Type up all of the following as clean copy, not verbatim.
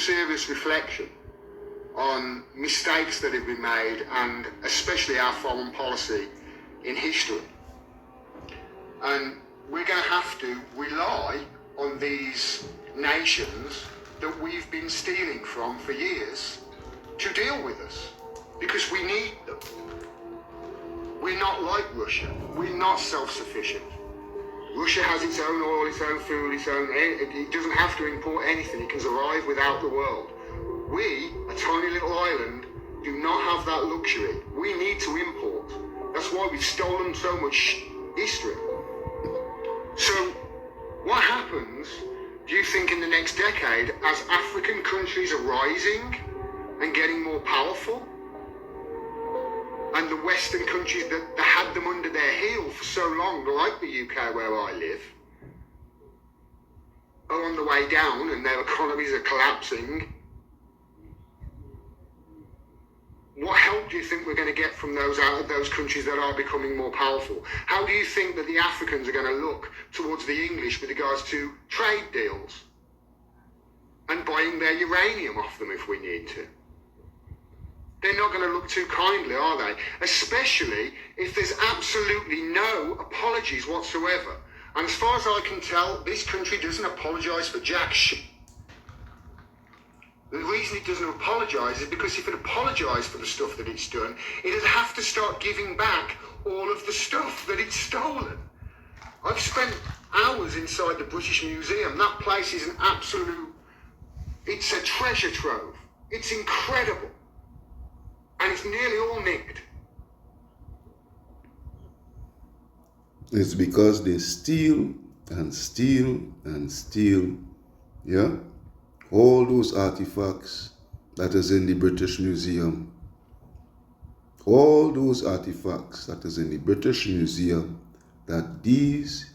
serious reflection on mistakes that have been made, and especially our foreign policy in history. And we're going to have to rely on these nations that we've been stealing from for years to deal with us, because we need them. We're not like Russia. We're not self-sufficient. Russia has its own oil, its own food, it doesn't have to import anything. It can survive without the world. We, a tiny little island, do not have that luxury. We need to import. That's why we've stolen so much history. So, what happens, do you think, in the next decade as African countries are rising and getting more powerful? And the Western countries that had them under their heel for so long, like the UK where I live, are on the way down and their economies are collapsing. What help do you think we're going to get from those countries that are becoming more powerful? How do you think that the Africans are going to look towards the English with regards to trade deals and buying their uranium off them if we need to? They're not going to look too kindly, are they? Especially if there's absolutely no apologies whatsoever. And as far as I can tell, this country doesn't apologise for jack shit. The reason it doesn't apologise is because if it apologised for the stuff that it's done, it'd have to start giving back all of the stuff that it's stolen. I've spent hours inside the British Museum. That place is it's a treasure trove. It's incredible. And it's nearly all nicked. It's because they steal and steal and steal, yeah? All those artifacts that is in the British Museum. All those artifacts that is in the British Museum that these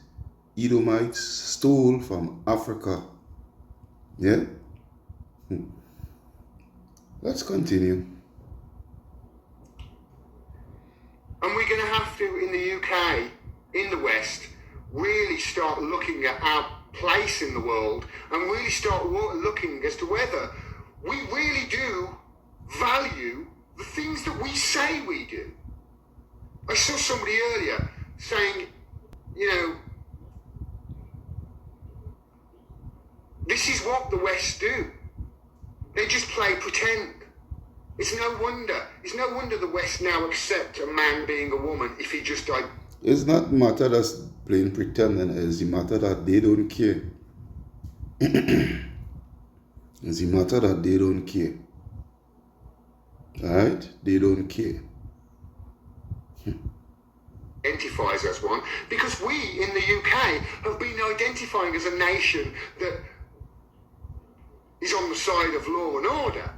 Edomites stole from Africa. Yeah? Let's continue. And we're going to have to, in the UK, in the West, really start looking at our place in the world and really start looking as to whether we really do value the things that we say we do. I saw somebody earlier saying, this is what the West do. They just play pretend. It's no wonder the West now accept a man being a woman if he just died. It's not matter that's playing pretending, it's the matter that they don't care. It's the matter that they don't care. Alright? They don't care. Identifies as one, because we in the UK have been identifying as a nation that is on the side of law and order.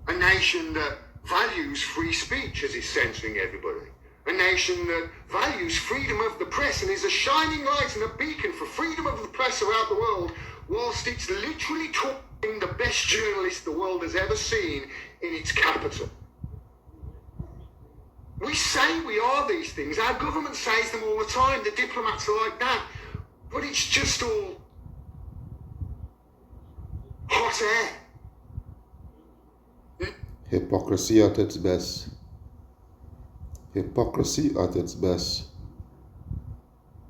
A nation that values free speech as it's censoring everybody. A nation that values freedom of the press and is a shining light and a beacon for freedom of the press throughout the world, whilst it's literally talking the best journalists the world has ever seen in its capital. We say we are these things. Our government says them all the time. The diplomats are like that. But it's just all hot air. Hypocrisy at its best. Hypocrisy at its best.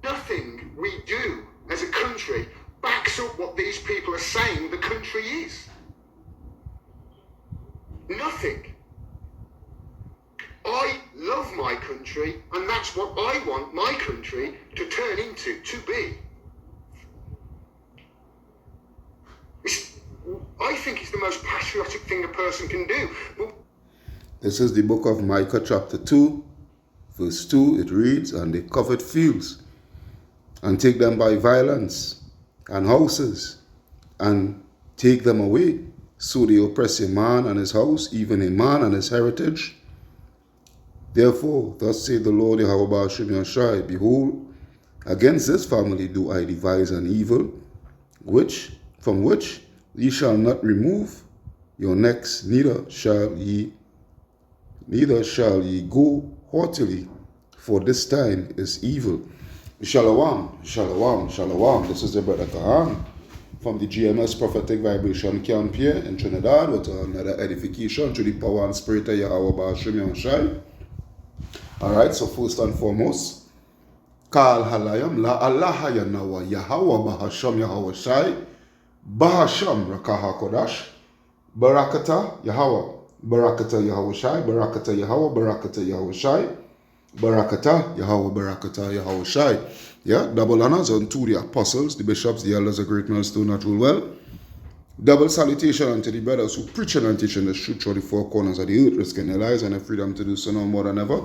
Nothing we do as a country backs up what these people are saying the country is. Nothing. I love my country, and that's what I want my country to turn into, to be. I think it's the most patriotic thing a person can do. This is the book of Micah chapter 2, verse 2. It reads, "And they covered fields, and take them by violence, and houses, and take them away. So they oppress a man and his house, even a man and his heritage. Therefore, thus saith the Lord Yahweh Ba'ashem Yashai, Behold, against this family do I devise an evil, from which ye shall not remove your necks, neither shall ye go haughtily, for this time is evil." Shalom, shalom, shalom. This is the brother Kahan. from the GMS Prophetic Vibration Camp here in Trinidad with another edification through the power and spirit of Yahweh Ba'ashem Yahushai. Alright, so first and foremost, Kal Halayam La Allah Yanawa Yahweh Ba'ashem Yahushai Ba'ashem Rakaha Kodash Barakata Yahweh Barakata Yahushai Barakata Yahweh Barakata Yahushai Barakata Yahweh Barakata Yahushai. Yeah, double honors unto the apostles, the bishops, the elders, the great millstone that rule well. Double salutation unto the brothers who preaching and teaching the truth through the four corners of the earth, risking their lives and their freedom to do so now more than ever.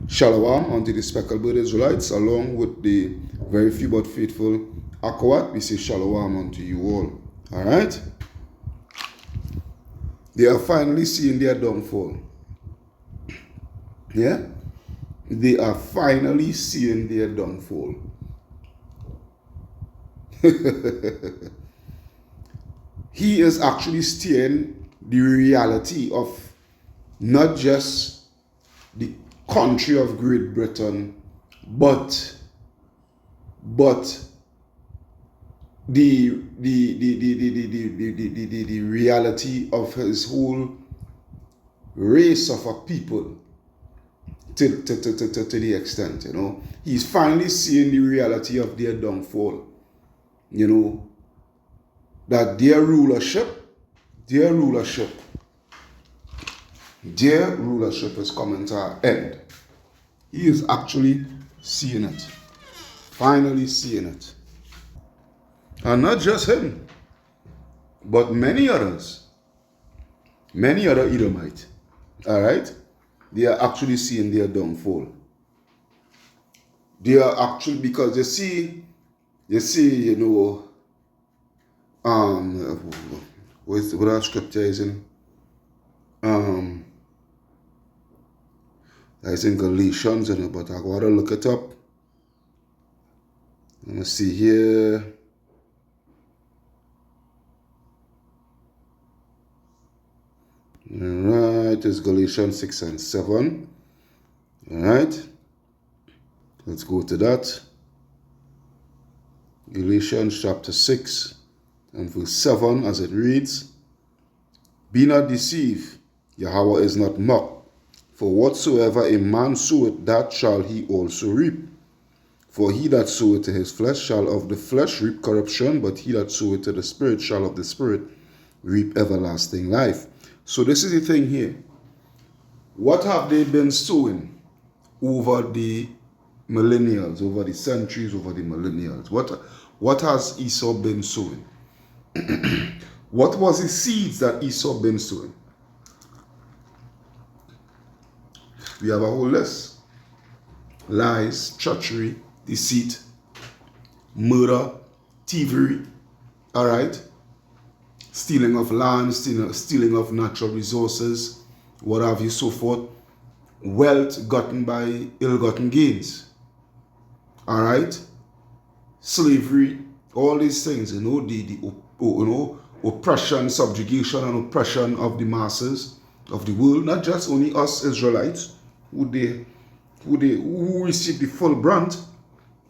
Shalom unto the speckled bird Israelites, along with the very few but faithful Akawat. We say shalom unto you all. Alright? They are finally seeing their downfall. Yeah? They are finally seeing their downfall. He is actually stating the reality of not just the country of Great Britain, but the reality of his whole race of a people. To the extent, you know, he's finally seeing the reality of their downfall. You know, that their rulership is coming to an end. He is actually seeing it, finally seeing it, and not just him, but many others, many other Edomites. All right. They are actually seeing their downfall. They are actually, because you see, you know, what our scripture is in? It's in Galatians, you know, but I gotta look it up. Let me see here. Alright, it's Galatians 6 and 7. Alright, let's go to that. Galatians chapter 6 and verse 7, as it reads, Be not deceived, Yahweh is not mocked. For whatsoever a man soweth, that shall he also reap. For he that soweth to his flesh shall of the flesh reap corruption, but he that soweth to the Spirit shall of the Spirit reap everlasting life. So this is the thing here. What have they been sowing over the millennials, over the centuries, over the millennials? What has Esau been sowing? What was the seeds that Esau been sowing? We have a whole list. Lies, treachery, deceit, murder, thievery, all right? Stealing of land, stealing of natural resources, what have you, so forth. Wealth gotten by ill-gotten gains. All right? Slavery, all these things, you know, oppression, subjugation, and oppression of the masses of the world, not just only us Israelites, who receive the full brunt,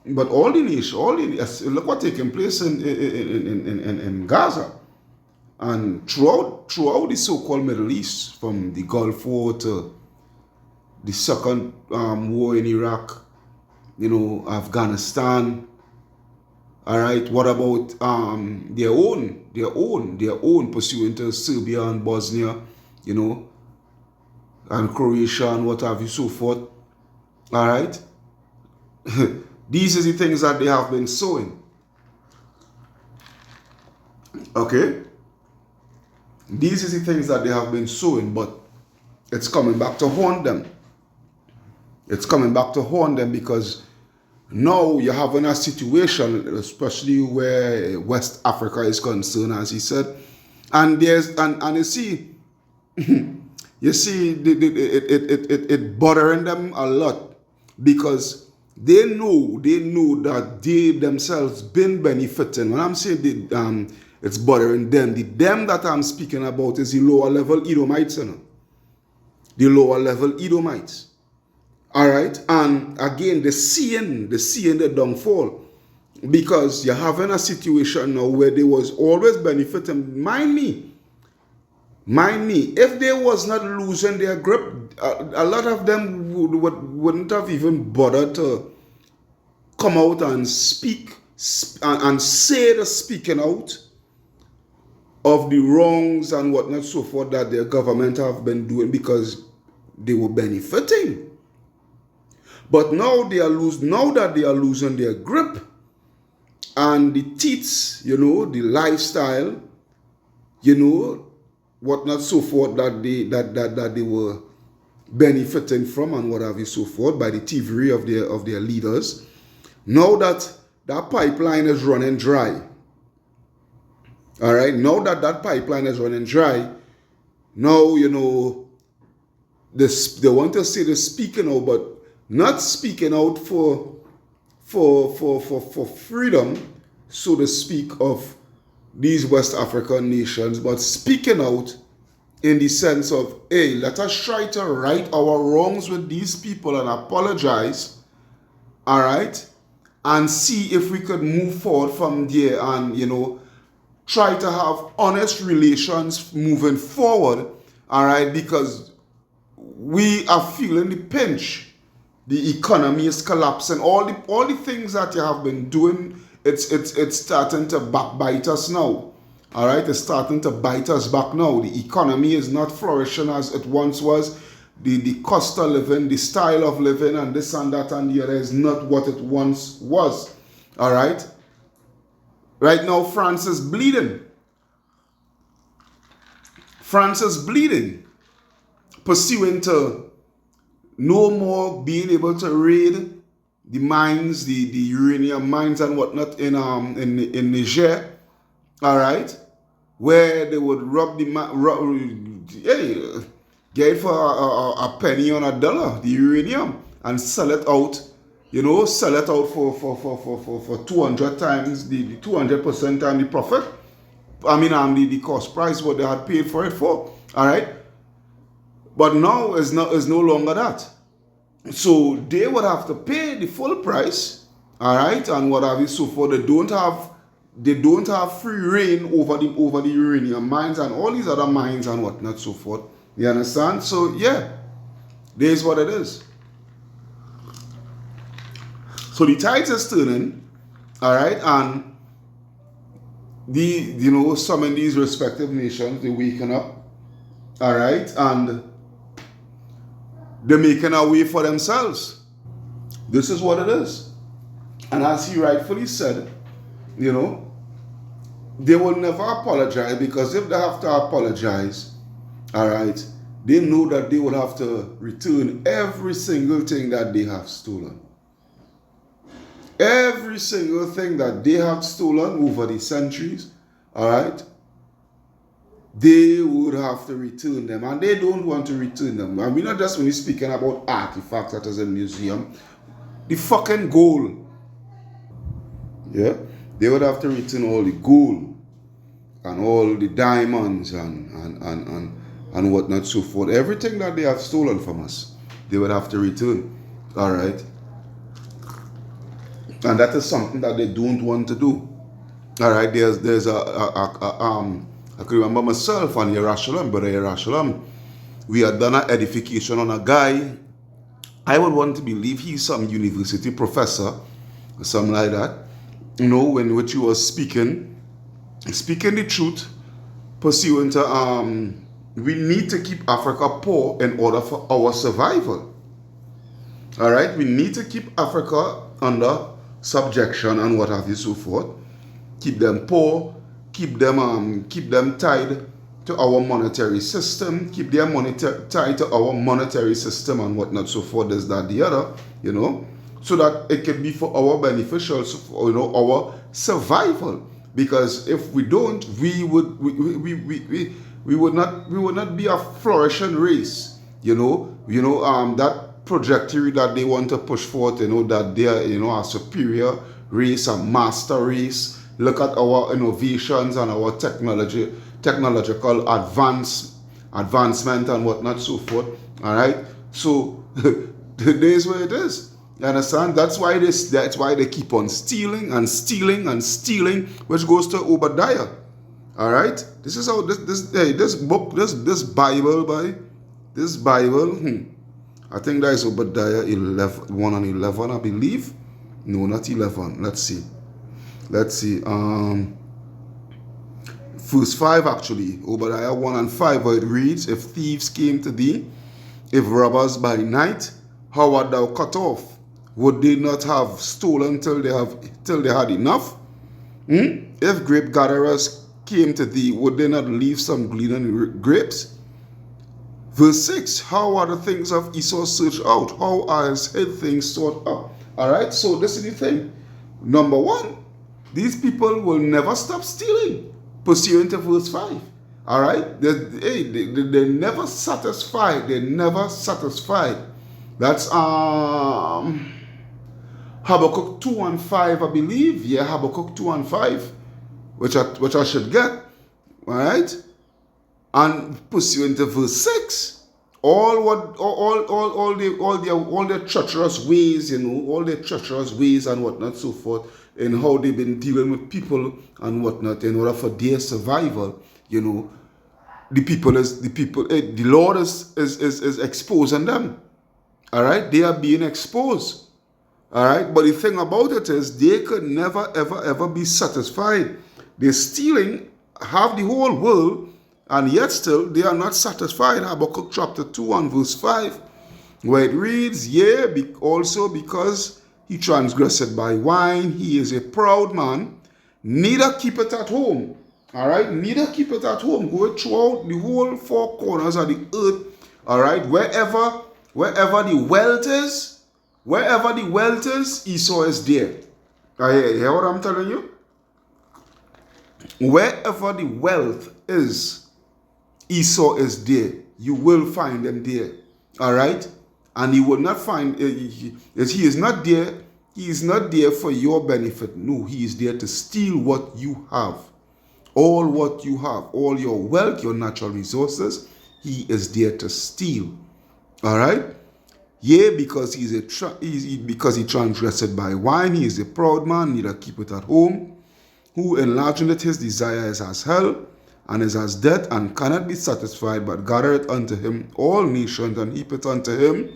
but all the nations, look what taking place in Gaza. And throughout the so-called Middle East, from the Gulf War to the second war in Iraq, you know, Afghanistan. All right, what about their own pursuing to Serbia and Bosnia, you know, and Croatia and what have you, so forth. All right, these are the things that they have been sowing. Okay. These are the things that they have been sowing, but it's coming back to haunt them. It's coming back to haunt them because now you're having a situation, especially where West Africa is concerned, as he said, and you see, it bothering them a lot because they know that they themselves been benefiting. When I'm saying it's bothering them. The them that I'm speaking about is the lower level Edomites. You know? The lower level Edomites. All right. And again, the seeing the downfall. because you're having a situation now where they was always benefiting. Mind me, if they was not losing their grip, a lot of them wouldn't have even bothered to come out and speak and say the speaking out of the wrongs and whatnot, so forth, that their government have been doing, because they were benefiting. But now that they are losing their grip and the teeth, the lifestyle, whatnot, so forth, that they were benefiting from and what have you, so forth, by the thievery of their leaders. Now that pipeline is running dry, all right, now that pipeline is running dry, now, they want to say they're speaking out, but not speaking out for freedom, so to speak, of these West African nations, but speaking out in the sense of, hey, let us try to right our wrongs with these people and apologize, all right, and see if we could move forward from there and, try to have honest relations moving forward, all right, because we are feeling the pinch. The economy is collapsing. All the things that you have been doing, it's starting to backbite us now. All right, it's starting to bite us back now. The economy is not flourishing as it once was. The cost of living, the style of living, and this and that and the other is not what it once was. All right. Right now, France is bleeding. France is bleeding, pursuant to no more being able to raid the mines, the uranium mines and whatnot in Niger, all right, where they would get it for a penny on a dollar, the uranium, and sell it out, for 200 times the 200% time the profit. The cost price what they had paid for it for, all right. But now is no longer that. So they would have to pay the full price, all right, and what have you, so forth. They don't have free reign over the uranium mines and all these other mines and whatnot, so forth. You understand? So yeah, there's what it is. So the tides is turning, all right, and some in these respective nations, they're waking up, all right, and they're making a way for themselves. This is what it is. And as he rightfully said, they will never apologize, because if they have to apologize, all right, they know that they will have to return every single thing that they have stolen. Every single thing that they have stolen over the centuries, all right, they would have to return them, and they don't want to return them. And we're not just only speaking about artifacts that is in museum, the fucking gold. Yeah, they would have to return all the gold and all the diamonds and whatnot, so forth. Everything that they have stolen from us, they would have to return. All right, and that is something that they don't want to do. All right, there's I could remember myself and Brother Yerushalayim, we had done an edification on a guy. I would want to believe he's some university professor or something like that, in which he was speaking the truth, pursuant to we need to keep Africa poor in order for our survival. All right, we need to keep Africa under subjection and what have you, so forth. Keep them poor. Keep them tied to our monetary system. Keep their money tied to our monetary system and whatnot, so forth. This, that, the other, so that it can be for our beneficial, our survival. Because if we don't, we would not be a flourishing race. That trajectory that they want to push forth. That they are a superior race, a master race. Look at our innovations and our technological advancement and whatnot, so forth. All right. So there's where it is. You understand? That's why they keep on stealing and stealing and stealing, which goes to Obadiah. All right? This is how this book, this Bible, I think that is Obadiah 1 and 11, I believe. No, not 11. Let's see. Verse 5 actually. Obadiah 1 and 5, where it reads, if thieves came to thee, if robbers by night, how art thou cut off? Would they not have stolen till they had enough? If grape gatherers came to thee, would they not leave some gleaning grapes? Verse 6, how are the things of Esau searched out? How are his hid things sought up? Alright, so this is the thing. Number one, these people will never stop stealing, pursuant to verse 5. Alright? They're never satisfied. They're never satisfied. That's Habakkuk 2 and 5, I believe. Yeah, Habakkuk 2 and 5, which I should get. Alright? And pursuant to verse 6, all their treacherous ways, all their treacherous ways and whatnot, so forth, and how they've been dealing with people and whatnot in order for their survival, the Lord is exposing them. All right, they are being exposed. All right, but the thing about it is they could never ever be satisfied. They're stealing, have the whole world, and yet still they are not satisfied. Habakkuk chapter 2 and verse 5, where it reads, also because he transgressed by wine, he is a proud man, neither keep it at home. All right, neither keep it at home. Go throughout the whole four corners of the earth. All right, wherever the wealth is, Esau is there. You hear what I'm telling you? Wherever the wealth is, Esau is there. You will find them there. All right? And he will not find, he is not there. He is not there for your benefit. No, he is there to steal what you have. All what you have, all your wealth, your natural resources, he is there to steal. All right? Because because he transgressed by wine, he is a proud man, neither keep it at home, who enlarging it his desire is as hell, and is as death, and cannot be satisfied, but gathereth unto him all nations, and heapeth unto him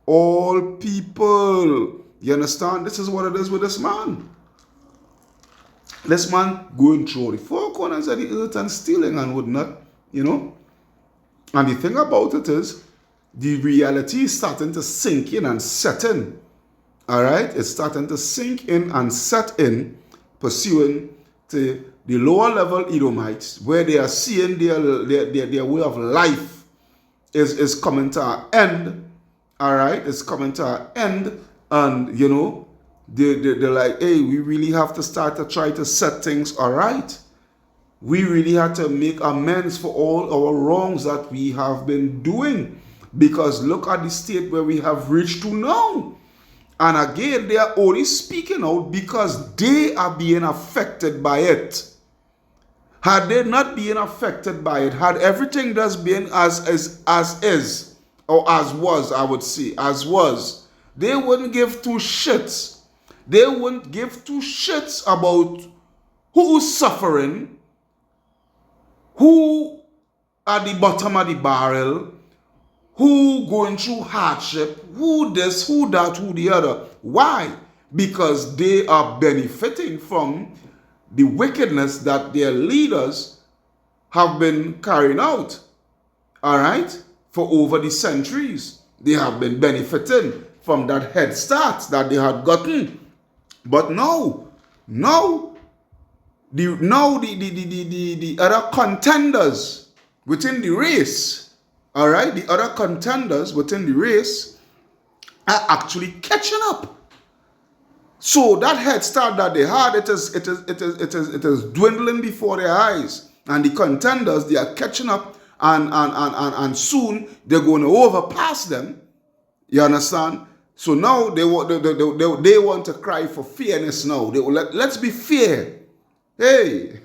all people. You understand? This is what it is with this man. This man going through the four corners of the earth and stealing and would not, And the thing about it is, the reality is starting to sink in and set in. All right? It's starting to sink in and set in, pursuing to the lower level Edomites, where they are seeing their way of life is coming to an end. All right? It's coming to an end. And, they're like, hey, we really have to start to try to set things all right. We really have to make amends for all our wrongs that we have been doing. Because look at the state where we have reached to now. And again, they are only speaking out because they are being affected by it. Had they not been affected by it, had everything just been as is, or as was, I would say, as was, they wouldn't give two shits. They wouldn't give two shits about who's suffering, who at the bottom of the barrel, who going through hardship, who this, who that, who the other. Why? Because they are benefiting from the wickedness that their leaders have been carrying out. All right? For over the centuries. They have been benefiting from that head start that they had gotten. But now the other contenders within the race, all right, the other contenders within the race are actually catching up. So that head start that they had, it is dwindling before their eyes, and the contenders, they are catching up, and soon they're going to overpass them. You understand? So now they want to cry for fairness now. Let's be fair. Hey,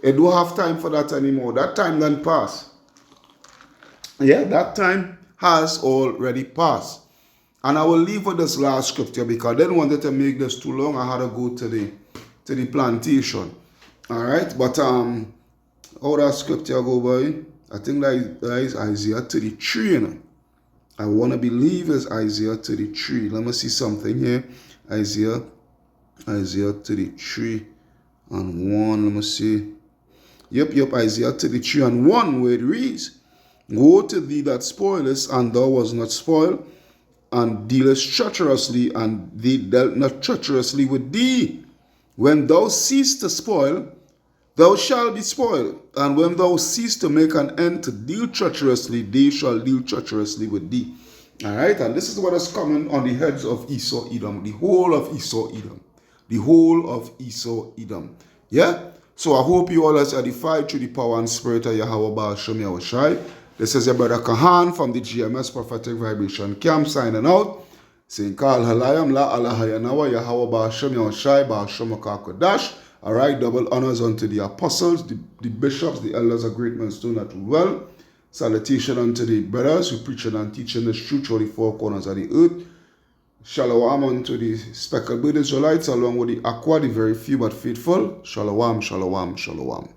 they don't have time for that anymore. That time done pass. Yeah, that time has already passed. And I will leave with this last scripture because I didn't want to make this too long. I had to go to the plantation. All right, but how that scripture go by? I think that is Isaiah 33. You know? I want to believe it's Isaiah 33. Let me see something here. Isaiah 33 and 1. Let me see. Yep, Isaiah 33 and 1, where it reads, Woe to thee that spoilest, and thou was not spoiled, and dealest treacherously, and they dealt not treacherously with thee. When thou cease to spoil, thou shalt be spoiled, and when thou cease to make an end to deal treacherously, they shall deal treacherously with thee. All right, and this is what is coming on the heads of Esau, Edom, the whole of Esau, Edom. The whole of Esau, Edom. Yeah? So I hope you all are edified through the power and spirit of Yahweh Baal Shem Yahushai. This is your brother Kahan from the GMS Prophetic Vibration Camp signing out. Saying, Kal Halayam La Allah Hayanawa Yahweh Baal Shem Yahushai Baal Shem Kodash. All right, double honors unto the apostles, the bishops, the elders of great men still not well. Salutation unto the brothers who preaching and teaching the truth through the four corners of the earth. Shalom unto the speckled Israelites along with the Aqua, the very few but faithful. Shalom, shalom, shalom.